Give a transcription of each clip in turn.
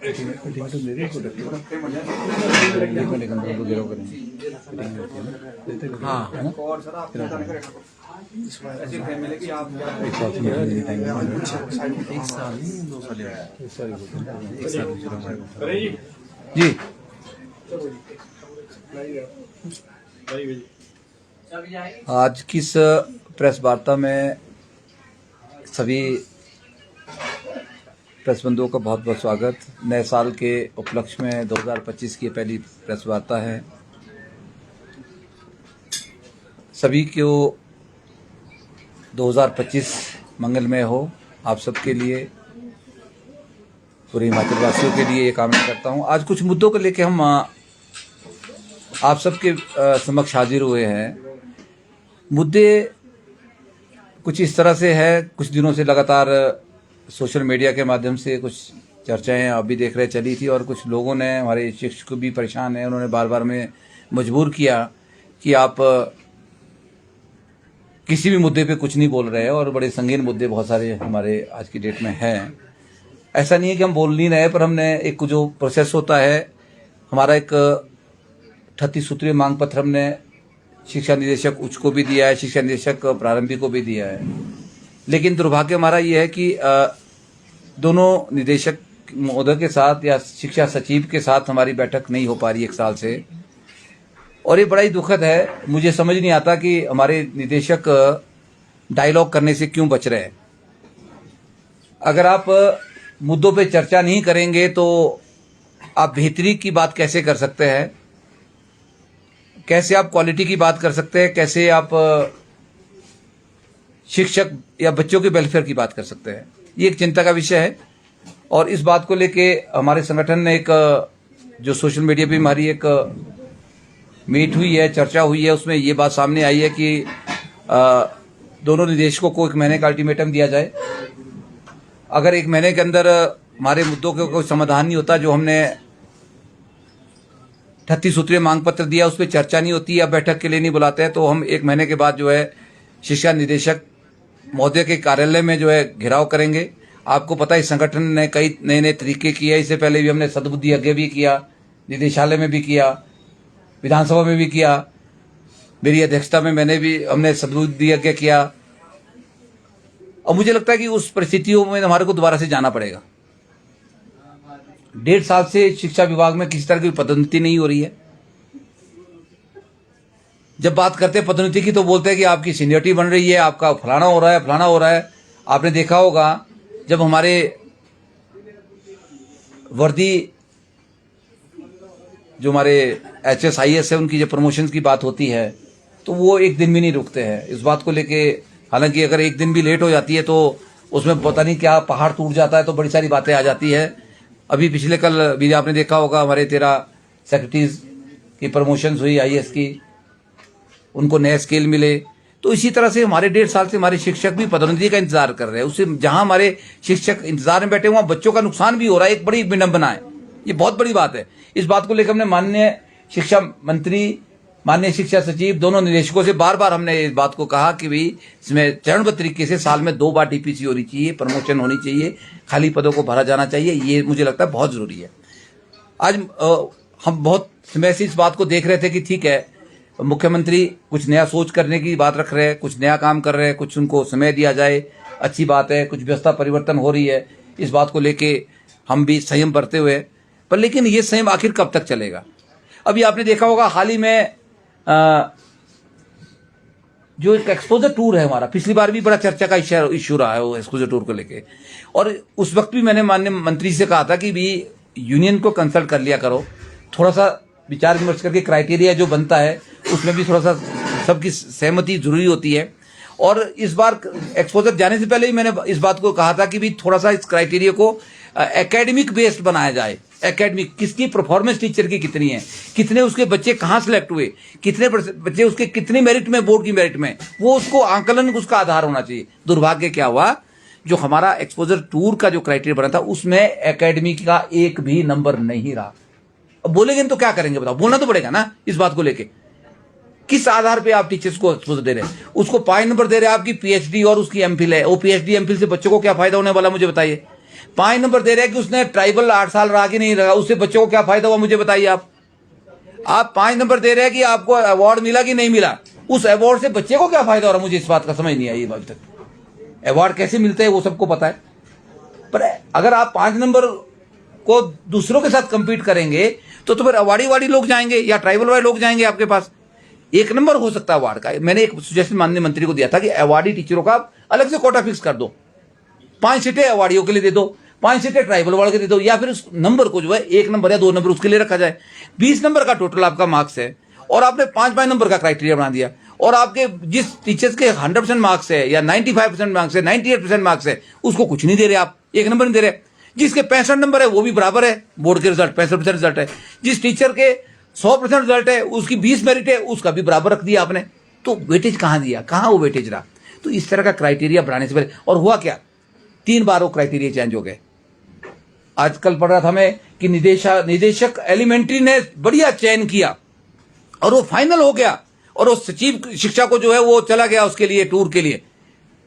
हाँ जी। आज की इस प्रेस वार्ता में सभी प्रेस बंधुओं का बहुत बहुत स्वागत। नए साल के उपलक्ष्य में 2025 की पहली प्रेस वार्ता है। सभी को 2025 मंगलमय हो। आप सबके लिए, पूरे हिमाचल वासियों के लिए ये कामना करता हूँ। आज कुछ मुद्दों को लेकर हम आप सबके समक्ष हाजिर हुए हैं। मुद्दे कुछ इस तरह से है, कुछ दिनों से लगातार सोशल मीडिया के माध्यम से कुछ चर्चाएं अभी देख रहे चली थी, और कुछ लोगों ने, हमारे शिक्षक भी परेशान हैं, उन्होंने बार बार में मजबूर किया कि आप किसी भी मुद्दे पे कुछ नहीं बोल रहे हैं, और बड़े संगीन मुद्दे बहुत सारे हमारे आज की डेट में हैं। ऐसा नहीं है कि हम बोल नहीं रहे, पर हमने एक जो प्रोसेस होता है, हमारा एक 38 सूत्रीय मांग पत्र हमने शिक्षा निदेशक उच्च को भी दिया है, शिक्षा निदेशक प्रारंभिक को भी दिया है। लेकिन दुर्भाग्य हमारा ये है कि दोनों निदेशक महोदय के साथ या शिक्षा सचिव के साथ हमारी बैठक नहीं हो पा रही 1 साल से, और ये बड़ा ही दुखद है। मुझे समझ नहीं आता कि हमारे निदेशक डायलॉग करने से क्यों बच रहे हैं। अगर आप मुद्दों पे चर्चा नहीं करेंगे तो आप बेहतरी की बात कैसे कर सकते हैं, कैसे आप क्वालिटी की बात कर सकते हैं, कैसे आप शिक्षक या बच्चों के वेलफेयर की बात कर सकते हैं। ये एक चिंता का विषय है, और इस बात को लेके हमारे संगठन ने एक जो सोशल मीडिया पे हमारी एक मीट हुई है, चर्चा हुई है, उसमें ये बात सामने आई है कि दोनों निदेशकों को 1 महीने का अल्टीमेटम दिया जाए। अगर 1 महीने के अंदर हमारे मुद्दों का कोई समाधान नहीं होता, जो हमने 38 सूत्रीय मांग पत्र दिया उस पर चर्चा नहीं होती या बैठक के लिए नहीं बुलाते हैं, तो हम 1 महीने के बाद जो है शिक्षा निदेशक महोदय के कार्यालय में जो है घेराव करेंगे। आपको पता है इस संगठन ने कई नए नए तरीके किए। इससे पहले भी हमने सद्बुद्धि यज्ञ भी किया, निदेशालय में भी किया, विधानसभा में भी किया, मेरी अध्यक्षता में हमने सद्बुद्धि यज्ञ किया। और मुझे लगता है कि उस परिस्थितियों में हमारे को दोबारा से जाना पड़ेगा। 1.5 साल से शिक्षा विभाग में किसी तरह की पदोन्नति नहीं हो रही है। जब बात करते हैं पदोन्नति की तो बोलते हैं कि आपकी सीनियरिटी बन रही है, आपका फलाना हो रहा है, फलाना हो रहा है। आपने देखा होगा जब हमारे वर्दी जो हमारे HSIS है उनकी जब प्रमोशन की बात होती है तो वो 1 दिन भी नहीं रुकते हैं इस बात को लेके। हालांकि अगर 1 दिन भी लेट हो जाती है तो उसमें पता नहीं क्या पहाड़ टूट जाता है, तो बड़ी सारी बातें आ जाती है। अभी पिछले कल भी आपने देखा होगा हमारे 13 सेक्रेटरीज की प्रमोशंस हुई IAS की, उनको नए स्केल मिले। तो इसी तरह से हमारे 1.5 साल से हमारे शिक्षक भी पदोन्नति का इंतजार कर रहे हैं। उससे जहां हमारे शिक्षक इंतजार में बैठे वहां बच्चों का नुकसान भी हो रहा है। एक बड़ी विडंबना है, ये बहुत बड़ी बात है। इस बात को लेकर हमने माननीय शिक्षा मंत्री, माननीय शिक्षा सचिव, दोनों निदेशकों से बार बार हमने इस बात को कहा कि भाई इसमें चरणबद्ध तरीके से साल में 2 बार DPC होनी चाहिए, प्रमोशन होनी चाहिए, खाली पदों को भरा जाना चाहिए। ये मुझे लगता है बहुत जरूरी है। आज हम बहुत समय से इस बात को देख रहे थे कि ठीक है, मुख्यमंत्री कुछ नया सोच करने की बात रख रहे हैं, कुछ नया काम कर रहे हैं, कुछ उनको समय दिया जाए, अच्छी बात है। कुछ व्यवस्था परिवर्तन हो रही है, इस बात को लेके हम भी संयम बरते हुए, पर लेकिन ये संयम आखिर कब तक चलेगा। अभी आपने देखा होगा हाल ही में जो एक एक्सपोजर टूर है हमारा, पिछली बार भी बड़ा चर्चा का इश्यू रहा है वो एक्सपोजर टूर को लेके, और उस वक्त भी मैंने माननीय मंत्री से कहा था कि भी यूनियन को कंसल्ट कर लिया करो, थोड़ा सा विचार विमर्श करके क्राइटेरिया जो बनता है उसमें भी थोड़ा सा सबकी सहमति जरूरी होती है। और इस बार एक्सपोजर जाने से पहले ही मैंने इस बात को कहा था कि भी थोड़ा सा इस क्राइटेरिया को एकेडमिक बेस्ड बनाया जाए। एकेडमिक किसकी परफॉर्मेंस टीचर की कितनी है, कितने उसके बच्चे कहाँ सिलेक्ट हुए, कितने बच्चे उसके कितनी मेरिट में, बोर्ड की मेरिट में, वो उसको आंकलन उसका आधार होना चाहिए। दुर्भाग्य क्या हुआ, जो हमारा एक्सपोजर टूर का जो क्राइटेरिया बना था उसमें एकेडमिक का एक भी नंबर नहीं रहा। अब बोलेंगे तो क्या करेंगे बताओ, बोलना तो पड़ेगा ना इस बात को लेके। किस आधार पे आप टीचर्स को एक्सपोजर दे रहे हैं, उसको 5 नंबर दे रहे हैं आपकी PhD और उसकी MPhil है। वो PhD MPhil से बच्चों को क्या फायदा होने वाला मुझे बताइए। 5 नंबर दे रहे हैं कि उसने ट्राइबल 8 साल रहा कि नहीं रहा, उससे बच्चों को क्या फायदा हुआ मुझे बताइए आप 5 नंबर दे रहे हैं कि आपको अवार्ड मिला कि नहीं मिला, उस अवार्ड से बच्चे को क्या फायदा हो रहा, मुझे इस बात का समझ नहीं आई अभी तक। अवार्ड कैसे मिलते हैं वो सबको पता है, पर अगर आप 5 नंबर को दूसरों के साथ कंपीट करेंगे तो फिर अवार्डी वाड़ी लोग जाएंगे या ट्राइबल वाले लोग जाएंगे आपके पास। 1 नंबर हो सकता है अवार्ड का। मैंने एक सजेशन माननीय मंत्री को दिया था कि अवार्डी टीचरों का अलग से कोटा फिक्स कर दो, 5 सीटें अवार्डियों के लिए दे दो, 5 सीटें ट्राइबल वाले के दे दो, या फिर उस नंबर को जो है 1 नंबर या 2 नंबर उसके लिए रखा जाए। 20 नंबर का टोटल आपका मार्क्स है और आपने 5 नंबर का क्राइटेरिया बना दिया, और आपके जिस टीचर्स के 100% मार्क्स है या 95% मार्क्स है, 98% मार्क्स है, उसको कुछ नहीं दे रहे आप, 1 नंबर नहीं दे रहे। जिसके 65 नंबर है वो भी बराबर है, बोर्ड के रिजल्ट 65% रिजल्ट है। जिस टीचर के 100% रिजल्ट है, उसकी 20 मेरिट है, उसका भी बराबर रख दिया आपने। तो वेटेज कहाँ दिया, कहाँ वो वेटेज रहा? तो इस तरह का क्राइटेरिया बढ़ाने से पहले, और हुआ क्या, 3 बार वो क्राइटेरिया चेंज हो गए। आजकल पढ़ रहा था मैं कि निदेशक एलिमेंट्री ने बढ़िया चयन किया और वो फाइनल हो गया, और वो सचिव शिक्षा को जो है वो चला गया उसके लिए, टूर के लिए।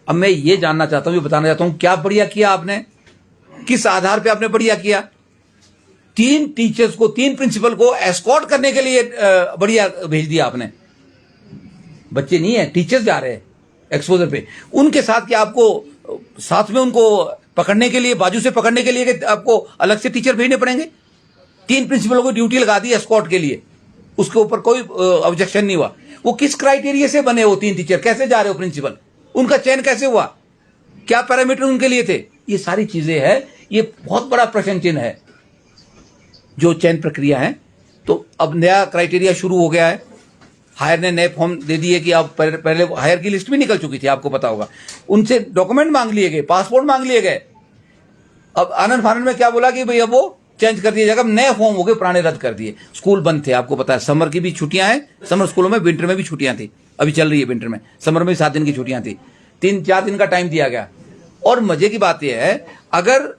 अब मैं ये जानना चाहता हूं, ये बताना चाहता हूं, क्या बढ़िया किया आपने, किस आधार पे आपने बढ़िया किया? 3 टीचर्स को, 3 प्रिंसिपल को एस्कॉर्ट करने के लिए बढ़िया भेज दिया आपने। बच्चे नहीं है, टीचर्स जा रहे हैं एक्सपोजर पे, उनके साथ क्या आपको साथ में उनको पकड़ने के लिए, बाजू से पकड़ने के लिए आपको अलग से टीचर भेजने पड़ेंगे? 3 प्रिंसिपलों को ड्यूटी लगा दी एस्कॉर्ट के लिए, उसके ऊपर कोई ऑब्जेक्शन नहीं हुआ। वो किस क्राइटेरिया से बने वो 3 टीचर, कैसे जा रहे हो प्रिंसिपल, उनका चयन कैसे हुआ, क्या पैरामीटर उनके लिए थे? ये सारी चीजें हैं, ये बहुत बड़ा प्रश्न चिन्ह है जो चयन प्रक्रिया है। तो अब नया क्राइटेरिया शुरू हो गया है, हायर ने नए फॉर्म दे दिए कि आप पहले हायर की लिस्ट भी निकल चुकी थी, आपको पता होगा, उनसे डॉक्यूमेंट मांग लिए गए, पासपोर्ट मांग लिए गए। अब आनंद फानंद में क्या बोला कि भाई अब वो चेंज कर दिया जाएगा, नए फॉर्म हो गए, पुराने रद्द कर दिए। स्कूल बंद थे, आपको पता है, समर की भी छुट्टियां हैं, समर स्कूलों में, विंटर में भी छुट्टियां थी, अभी चल रही है विंटर में, समर में 7 दिन की छुट्टियां थी, 3-4 दिन का टाइम दिया गया। और मजे की बात यह है, अगर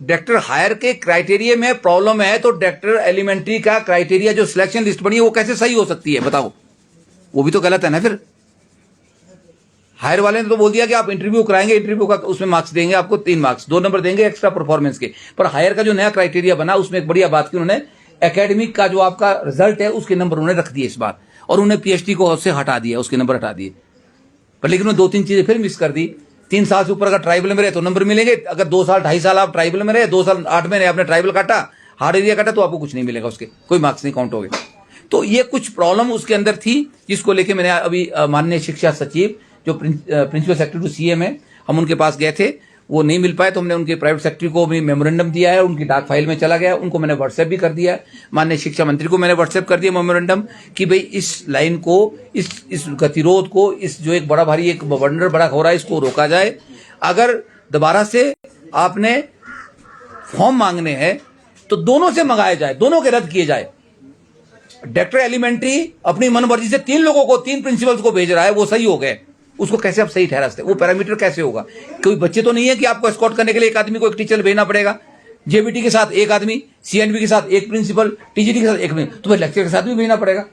डायरेक्टर हायर के क्राइटेरिया में प्रॉब्लम है तो डायरेक्टर एलिमेंट्री का क्राइटेरिया जो सिलेक्शन लिस्ट बनी है वो कैसे सही हो सकती है, बताओ? वो भी तो गलत है ना। फिर हायर वाले ने तो बोल दिया कि आप इंटरव्यू कराएंगे, इंटरव्यू का उसमें मार्क्स देंगे आपको, 3 मार्क्स, 2 नंबर देंगे एक्स्ट्रा परफॉर्मेंस के। पर हायर का जो नया क्राइटेरिया बना उसमें एक बढ़िया बात की उन्होंने, एकेडमिक का जो आपका रिजल्ट है उसके नंबर उन्होंने रख दिए इस बार, और उन्हें पीएचडी को उससे हटा दिया, उसके नंबर हटा दिए। पर लेकिन उन्होंने 2-3 चीजें फिर मिस कर दी। 3 साल से ऊपर अगर ट्राइबल में रहे तो नंबर मिलेंगे, अगर 2 साल 2.5 साल आप ट्राइबल में रहे, 2 साल 8 महीने आपने ट्राइबल काटा, हार्ड एरिया काटा, तो आपको कुछ नहीं मिलेगा, उसके कोई मार्क्स नहीं काउंट हो गए। तो ये कुछ प्रॉब्लम उसके अंदर थी, जिसको लेके मैंने अभी माननीय शिक्षा सचिव जो प्रिंसिपल सेक्रेटरी टू सीएम है, हम उनके पास गए थे, वो नहीं मिल पाए, तो हमने उनके प्राइवेट सेक्रेटरी को भी मेमोरेंडम दिया है, उनकी डाक फाइल में चला गया, उनको मैंने व्हाट्सएप भी कर दिया है, माननीय शिक्षा मंत्री को मैंने व्हाट्सएप कर दिया मेमोरेंडम कि भाई इस लाइन को, इस गतिरोध को, इस जो एक बड़ा भारी एक वंडर बड़ा हो रहा है, इसको रोका जाए। अगर दोबारा से आपने फॉर्म मांगने हैं तो दोनों से मंगाए जाए, दोनों के रद्द किए जाए। डायरेक्टर एलिमेंट्री अपनी मनमर्जी से 3 लोगों को, 3 प्रिंसिपल्स को भेज रहा है, वो सही हो गए, उसको कैसे आप सही ठहरा सकते? वो पैरामीटर कैसे होगा? कोई बच्चे तो नहीं है कि आपको एस्कॉर्ट करने के लिए एक आदमी को एक टीचर भेजना पड़ेगा, जेबीटी के साथ एक आदमी, सीएनबी के साथ एक प्रिंसिपल, टीजीटी के साथ एक, तो फिर लेक्चर के साथ भी भेजना पड़ेगा।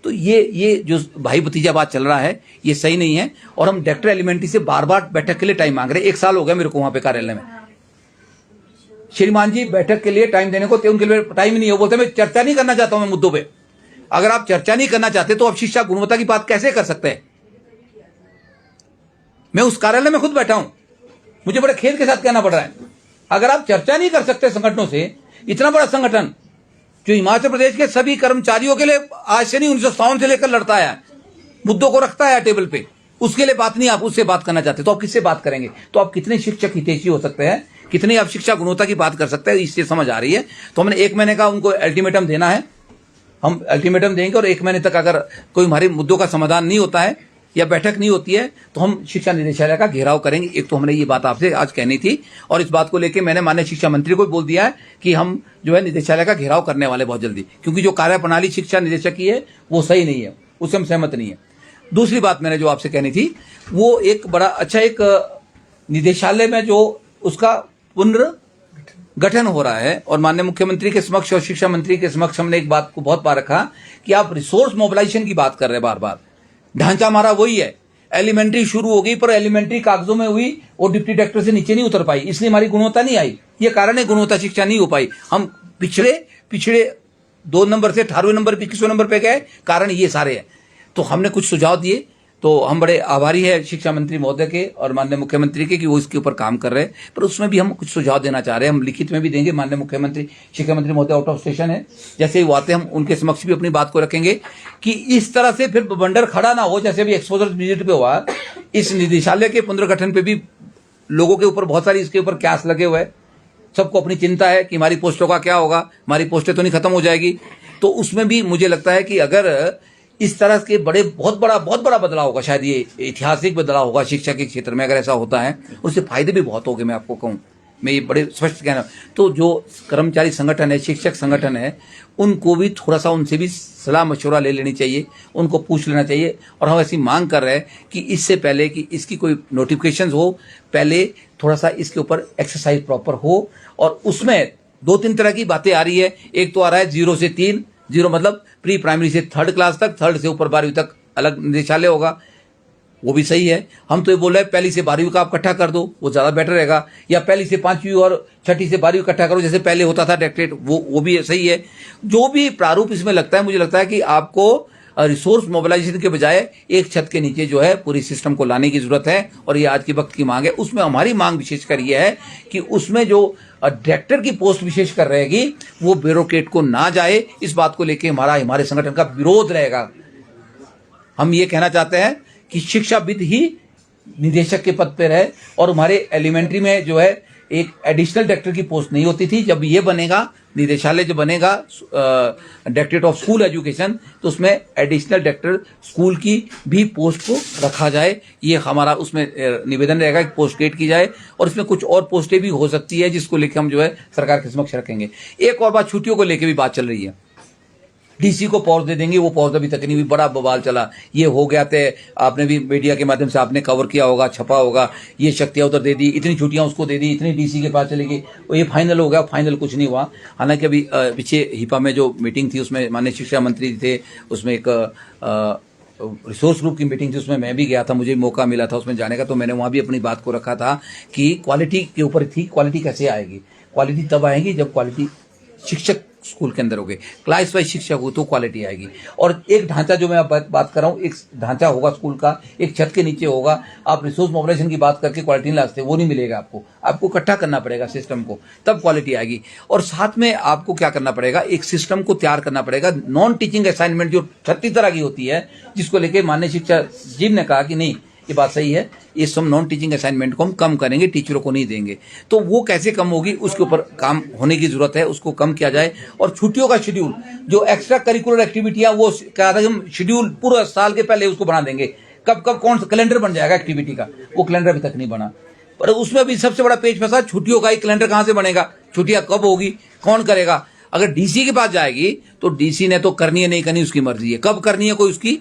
तो ये जो भाई भतीजा बात चल रहा है ये सही नहीं है, और हम डायरेक्टर एलिमेंट्री से बार-बार बैठक के लिए टाइम मांग रहे हैं। 1 साल हो गया मेरे को वहां पे कार्यालय में, श्रीमान जी बैठक के लिए टाइम देने को, उनके लिए टाइम ही नहीं है। बोलते मैं चर्चा नहीं करना चाहता हूं मैं मुद्दों पे। अगर आप चर्चा नहीं करना चाहते तो आप शिक्षा गुणवत्ता की बात कैसे कर सकते हैं? मैं उस कार्यालय में खुद बैठा हूं, मुझे बड़े खेद के साथ कहना पड़ रहा है। अगर आप चर्चा नहीं कर सकते संगठनों से, इतना बड़ा संगठन जो हिमाचल प्रदेश के सभी कर्मचारियों के लिए आज से नहीं 1957 से लेकर लड़ता है, मुद्दों को रखता है टेबल पे, उसके लिए बात नहीं, आप उससे बात करना चाहते तो आप किससे बात करेंगे? तो आप कितने शिक्षक हितैषी हो सकते हैं, कितने आप शिक्षा गुणवत्ता की बात कर सकते हैं, इससे समझ आ रही है। तो हमने 1 महीने का उनको अल्टीमेटम देना है, हम अल्टीमेटम देंगे, और 1 महीने तक अगर कोई हमारे मुद्दों का समाधान नहीं होता है या बैठक नहीं होती है तो हम शिक्षा निदेशालय का घेराव करेंगे। एक तो हमने ये बात आपसे आज कहनी थी, और इस बात को लेकर मैंने माननीय शिक्षा मंत्री को बोल दिया है कि हम जो है निदेशालय का घेराव करने वाले बहुत जल्दी, क्योंकि जो कार्यप्रणाली शिक्षा निदेशक की है वो सही नहीं है, उससे हम सहमत नहीं है। दूसरी बात मैंने जो आपसे कहनी थी, वो एक बड़ा अच्छा एक निदेशालय में जो उसका पुनर्गठन हो रहा है, और माननीय मुख्यमंत्री के समक्ष और शिक्षा मंत्री के समक्ष हमने एक बात को बहुत बार रखा कि आप रिसोर्स मोबिलाइजेशन की बात कर रहे हैं बार बार। ढांचा हमारा वही है, एलिमेंट्री शुरू हो गई पर एलिमेंट्री कागजों में हुई और डिप्टी डायरेक्टर से नीचे नहीं उतर पाई, इसलिए हमारी गुणवत्ता नहीं आई। ये कारण है गुणवत्ता शिक्षा नहीं हो पाई। हम पिछड़े 2 नंबर से 18वें नंबर पे 21वें नंबर पे गए, कारण ये सारे हैं। तो हमने कुछ सुझाव दिए, तो हम बड़े आभारी है शिक्षा मंत्री महोदय के और माननीय मुख्यमंत्री के कि वो इसके ऊपर काम कर रहे हैं। पर उसमें भी हम कुछ सुझाव देना चाह रहे हैं, हम लिखित में भी देंगे। माननीय मुख्यमंत्री, शिक्षा मंत्री महोदय आउट ऑफ स्टेशन है, जैसे ही वो आते हैं हम उनके समक्ष भी अपनी बात को रखेंगे कि इस तरह से फिर बंडर खड़ा ना हो, जैसे अभी एक्सपोजर विजिट पे हुआ। इस निदेशालय के पुनर्गठन पे भी लोगों के ऊपर बहुत सारी इसके ऊपर क्यास लगे हुए हैं। सबको अपनी चिंता है कि हमारी पोस्टों का क्या होगा, हमारी पोस्टें तो नहीं खत्म हो जाएगी। तो उसमें भी मुझे लगता है कि अगर इस तरह के बहुत बड़ा बदलाव होगा, शायद ये ऐतिहासिक बदलाव होगा शिक्षा के क्षेत्र में, अगर ऐसा होता है उससे फायदे भी बहुत होंगे। मैं आपको कहूँ, मैं ये बड़े स्पष्ट कहना। तो जो कर्मचारी संगठन है, शिक्षक संगठन है, उनको भी थोड़ा सा उनसे भी सलाह मशवरा ले लेनी चाहिए, उनको पूछ लेना चाहिए। और हम ऐसी मांग कर रहे हैं कि इससे पहले कि इसकी कोई नोटिफिकेशन हो, पहले थोड़ा सा इसके ऊपर एक्सरसाइज प्रॉपर हो। और उसमें 2-3 तरह की बातें आ रही है। एक तो आ रहा है 0 से 3, 0 मतलब प्री प्राइमरी से 3rd क्लास तक, 3rd से ऊपर 12वीं तक अलग निदेशालय होगा, वो भी सही है। हम तो ये बोल रहे हैं पहली से 12वीं का आप इकट्ठा कर दो, वो ज्यादा बेटर रहेगा। या पहली से 5वीं और छठी से 12वीं इकट्ठा करो, जैसे पहले होता था डायरेक्टरेट, वो भी सही है। जो भी प्रारूप इसमें लगता है, मुझे लगता है कि आपको रिसोर्स मोबिलाइजेशन के बजाय एक छत के नीचे जो है पूरी सिस्टम को लाने की जरूरत है। और ये आज की वक्त की मांग है। उसमें हमारी मांग विशेषकर ये है कि उसमें जो डायरेक्टर की पोस्ट विशेषकर रहेगी वो ब्यूरोक्रेट को ना जाए। इस बात को लेकर हमारे संगठन का विरोध रहेगा। हम ये कहना चाहते हैं कि शिक्षाविद ही निदेशक के पद पे रहे। और हमारे एलिमेंट्री में जो है एक एडिशनल डायरेक्टर की पोस्ट नहीं होती थी। जब ये बनेगा निदेशालय, जो बनेगा डायरेक्टरेट ऑफ स्कूल एजुकेशन, तो उसमें एडिशनल डायरेक्टर स्कूल की भी पोस्ट को रखा जाए। ये हमारा उसमें निवेदन रहेगा कि पोस्ट क्रिएट की जाए। और इसमें कुछ और पोस्टें भी हो सकती है जिसको लेकर हम जो है सरकार के समक्ष रखेंगे। एक और बात, छुट्टियों को लेकर भी बात चल रही है। डीसी को पावर दे देंगे, वो पावर अभी तक नहीं हुई, बड़ा बवाल चला। ये हो गया थे, आपने भी मीडिया के माध्यम से आपने कवर किया होगा, छपा होगा। ये शक्तियां उधर दे दी, इतनी छुट्टियां उसको दे दी, इतनी डीसी के पास चलेगी, ये फाइनल हो गया। फाइनल कुछ नहीं हुआ। हालांकि अभी पीछे हिपा में जो मीटिंग थी उसमें माननीय शिक्षा मंत्री थे, उसमें एक रिसोर्स ग्रुप की मीटिंग थी, उसमें मैं भी गया था, मुझे मौका मिला था उसमें जाने का। तो मैंने वहां भी अपनी बात को रखा था कि क्वालिटी के ऊपर थी। क्वालिटी कैसे आएगी? क्वालिटी तब आएगी जब क्वालिटी शिक्षक स्कूल के अंदर हो गए, क्लास वाइज शिक्षक हो तो क्वालिटी आएगी। और एक ढांचा जो मैं बात कर रहा हूँ, एक ढांचा होगा स्कूल का, एक छत के नीचे होगा। आप रिसोर्स मोबिलाइजेशन की बात करके क्वालिटी नहीं लाते, वो नहीं मिलेगा आपको इकट्ठा करना पड़ेगा सिस्टम को, तब क्वालिटी आएगी। और साथ में आपको क्या करना पड़ेगा, एक सिस्टम को तैयार करना पड़ेगा। नॉन टीचिंग असाइनमेंट जो 36 तरह की होती है, जिसको लेके माननीय शिक्षा जी ने कहा कि नहीं, ये बात सही है, ये सब नॉन टीचिंग असाइनमेंट को हम कम करेंगे, टीचरों को नहीं देंगे। तो वो कैसे कम होगी, उसके ऊपर काम होने की जरूरत है, उसको कम किया जाए। और छुट्टियों का शेड्यूल, जो एक्स्ट्रा करिकुलर एक्टिविटियां, वो कहा था कि हम शेड्यूल पूरा साल के पहले उसको बना देंगे। कब कौन सा कैलेंडर बन जाएगा एक्टिविटी का, वो कैलेंडर अभी तक नहीं बना। पर उसमें भी सबसे बड़ा पेज फंसा, छुट्टियों का ही कैलेंडर कहां से बनेगा, छुट्टियां कब होगी, कौन करेगा। अगर डीसी के पास जाएगी तो डीसी ने तो करनी है, नहीं करनी उसकी मर्जी है, कब करनी है कोई उसकी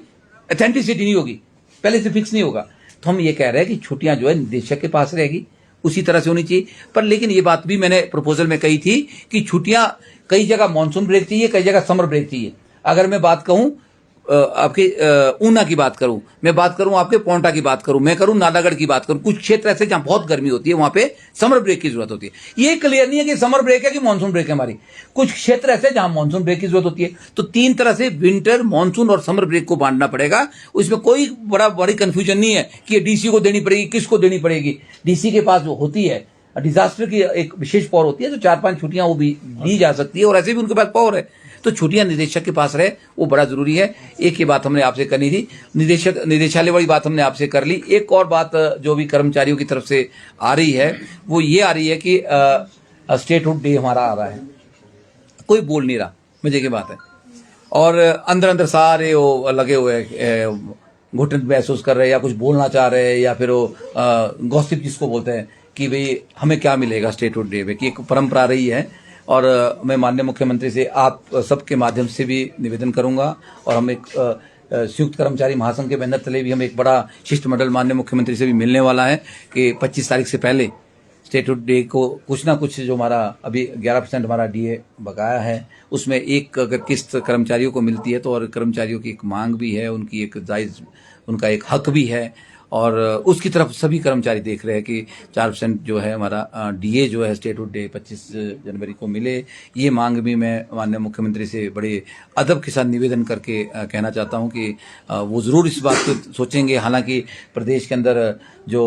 अथेंटिसिटी नहीं होगी, पहले से फिक्स नहीं होगा। तो हम ये कह रहे हैं कि छुट्टियां जो है निदेशक के पास रहेगी, उसी तरह से होनी चाहिए। पर लेकिन ये बात भी मैंने प्रपोजल में कही थी कि छुट्टियां कई जगह मानसून ब्रेक चाहिए, कई जगह समर ब्रेक चाहिए। अगर मैं बात कहूं आपके ऊना की बात करूं, मैं बात करूं आपके पोंटा की बात करूं, मैं करूं नालागढ़ की बात करूं, कुछ क्षेत्र ऐसे जहां बहुत गर्मी होती है, वहां पे समर ब्रेक की जरूरत होती है। ये क्लियर नहीं है कि समर ब्रेक है कि मानसून ब्रेक है हमारी। कुछ क्षेत्र ऐसे जहां मानसून ब्रेक की जरूरत होती है। तो 3 तरह से विंटर, मानसून और समर ब्रेक को बांटना पड़ेगा। उसमें कोई बड़ी कंफ्यूजन नहीं है कि डीसी को देनी पड़ेगी, किसको देनी पड़ेगी। डीसी के पास होती है डिजास्टर की एक विशेष पावर होती है, तो 4-5 छुट्टियां वो भी दी जा सकती है, और ऐसे भी उनके पास पावर है। तो छुट्टियां निदेशक के पास रहे, वो बड़ा जरूरी है। एक ये बात हमने आपसे करनी थी, निदेशालय वाली बात हमने आपसे कर ली। एक और बात जो भी कर्मचारियों की तरफ से आ रही है, वो ये आ रही है कि स्टेटहुड डे हमारा आ रहा है, कोई बोल नहीं रहा, मजे की बात है। और अंदर सारे वो लगे हुए घुटन महसूस कर रहे हैं, या कुछ बोलना चाह रहे हैं, या फिर वो गॉसिप जिसको बोलते हैं कि भाई हमें क्या मिलेगा स्टेटहुड डे में, कि एक परंपरा रही है। और मैं माननीय मुख्यमंत्री से आप सबके माध्यम से भी निवेदन करूंगा, और हम एक संयुक्त कर्मचारी महासंघ के बैनर तले भी हम एक बड़ा शिष्टमंडल माननीय मुख्यमंत्री से भी मिलने वाला है कि 25 तारीख से पहले स्टेटहुड डे को कुछ ना कुछ, जो हमारा अभी 11% हमारा डीए बकाया है, उसमें एक अगर किस्त कर्मचारियों को मिलती है तो, और कर्मचारियों की एक मांग भी है, उनकी एक जायज, उनका एक हक भी है। और उसकी तरफ सभी कर्मचारी देख रहे हैं कि 4% जो है हमारा डीए जो है स्टेटहुड डे 25 जनवरी को मिले। ये मांग भी मैं माननीय मुख्यमंत्री से बड़े अदब के साथ निवेदन करके कहना चाहता हूं कि वो ज़रूर इस बात को सोचेंगे। हालांकि प्रदेश के अंदर जो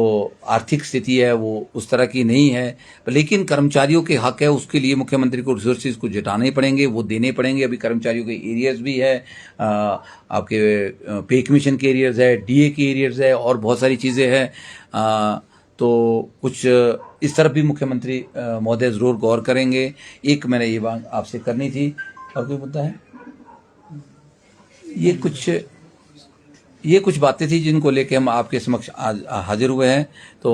आर्थिक स्थिति है वो उस तरह की नहीं है, लेकिन कर्मचारियों के हक है, उसके लिए मुख्यमंत्री को रिसोर्सेज को जुटाने पड़ेंगे, वो देने पड़ेंगे। अभी कर्मचारियों के एरियर्स भी है, आपके पे कमीशन के एरियर्स है, डीए के एरियर्स है और बहुत सारी चीज़ें हैं। तो कुछ इस तरफ भी मुख्यमंत्री महोदय जरूर गौर करेंगे। एक मैंने ये बात आपसे करनी थी। और कोई मुद्दा है? ये कुछ बातें थी जिनको लेके हम आपके समक्ष आज हाजिर हुए हैं। तो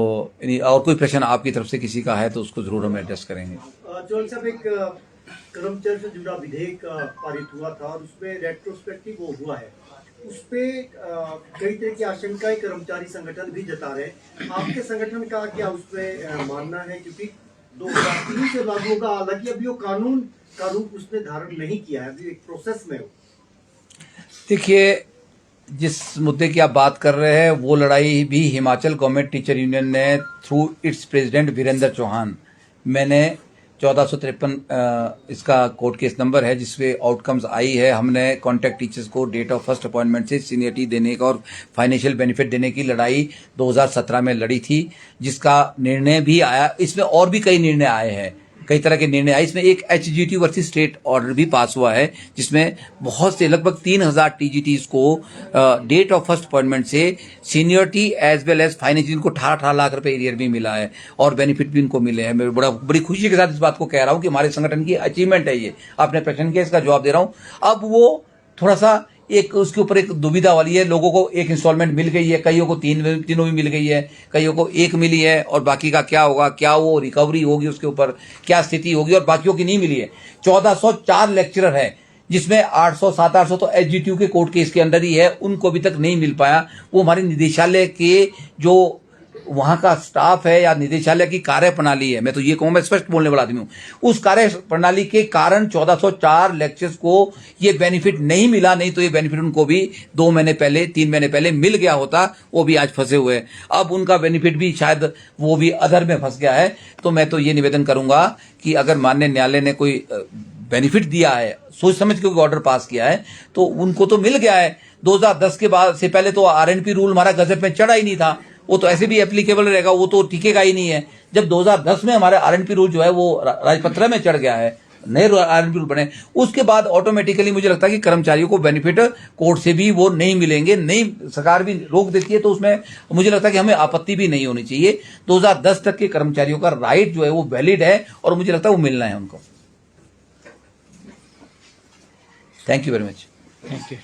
और कोई प्रश्न आपकी तरफ से किसी का है तो उसको जरूर हम एड्रेस करेंगे। चौहान साहब, एक कर्मचारी से जुड़ा विधेयक पारित हुआ था और उसमें रेट्रोस्पेक्टिव वो हुआ है, उस पे कई तरह की आशंकाएं कर्मचारी संगठन भी जता रहे हैं। आपके संगठन का क्या उस पे मानना है? क्योंकि 2003 से लागू होगा, हालांकि अभी वो कानून का रूप उसने धारण नहीं किया है, अभी एक प्रोसेस में हो। देखिए, जिस मुद्दे की आप बात कर रहे हैं वो लड़ाई भी हिमाचल गवर्नमेंट टीचर यूनियन ने through its president Virendra Chauhan, मैंने 1453 इसका कोर्ट केस नंबर है जिसमें आउटकम्स आई है। हमने कॉन्ट्रैक्ट टीचर्स को डेट ऑफ फर्स्ट अपॉइंटमेंट से सीनियरिटी देने का और फाइनेंशियल बेनिफिट देने की लड़ाई 2017 में लड़ी थी, जिसका निर्णय भी आया। इसमें और भी कई निर्णय आए हैं, कई तरह के निर्णय आए। इसमें एक HGT वर्सेस स्टेट ऑर्डर भी पास हुआ है जिसमें बहुत से लगभग 3000 TGTs को डेट ऑफ फर्स्ट अपॉइंटमेंट से seniority as well as finance, इनको 18 लाख रुपए एरियर भी मिला है और बेनिफिट भी इनको मिले हैं। मैं बड़ी खुशी के साथ इस बात को कह रहा हूं कि हमारे संगठन की अचीवमेंट है ये। आपने प्रश्न किया, इसका जवाब दे रहा हूं। अब वो थोड़ा सा एक उसके ऊपर एक दुविधा वाली है। लोगों को एक इंस्टॉलमेंट मिल गई है, कईयों को तीनों भी मिल गई है, कईयों को एक मिली है, और बाकी का क्या होगा, क्या वो रिकवरी होगी, उसके ऊपर क्या स्थिति होगी, और बाकियों की नहीं मिली है। 1404 लेक्चरर है जिसमें 800-700 तो HGTU के कोर्ट केस के अंदर ही है, उनको अभी तक नहीं मिल पाया। वो हमारे निदेशालय के जो वहां का स्टाफ है या निदेशालय की कार्य प्रणाली है, मैं तो ये कहूँ, मैं स्पष्ट बोलने वाला आदमी हूँ, उस कार्य प्रणाली के कारण 1404 लेक्चर्स को ये बेनिफिट नहीं मिला। नहीं तो ये बेनिफिट उनको भी 2 महीने पहले 3 महीने पहले मिल गया होता। वो भी आज फंसे हुए हैं। अब उनका बेनिफिट भी शायद वो भी अधर में फंस गया है। तो मैं तो ये निवेदन करूंगा कि अगर माननीय न्यायालय ने कोई बेनिफिट दिया है, सोच समझ के ऑर्डर पास किया है, तो उनको तो मिल गया है। 2010 के बाद से पहले तो RNP रूल हमारा गजट में चढ़ा ही नहीं था, वो तो ऐसे भी एप्लीकेबल रहेगा, वो तो टिकेगा ही नहीं है। जब 2010 में हमारे RNP रूल जो है वो राजपत्र में चढ़ गया है, नए RNP रूल बने, उसके बाद ऑटोमेटिकली मुझे लगता है कि कर्मचारियों को बेनिफिट कोर्ट से भी वो नहीं मिलेंगे। नहीं, सरकार भी रोक देती है तो उसमें मुझे लगता है कि हमें आपत्ति भी नहीं होनी चाहिए। 2010 तक के कर्मचारियों का राइट जो है वो वैलिड है और मुझे लगता है वो मिलना है उनको। Thank you very much. Thank you.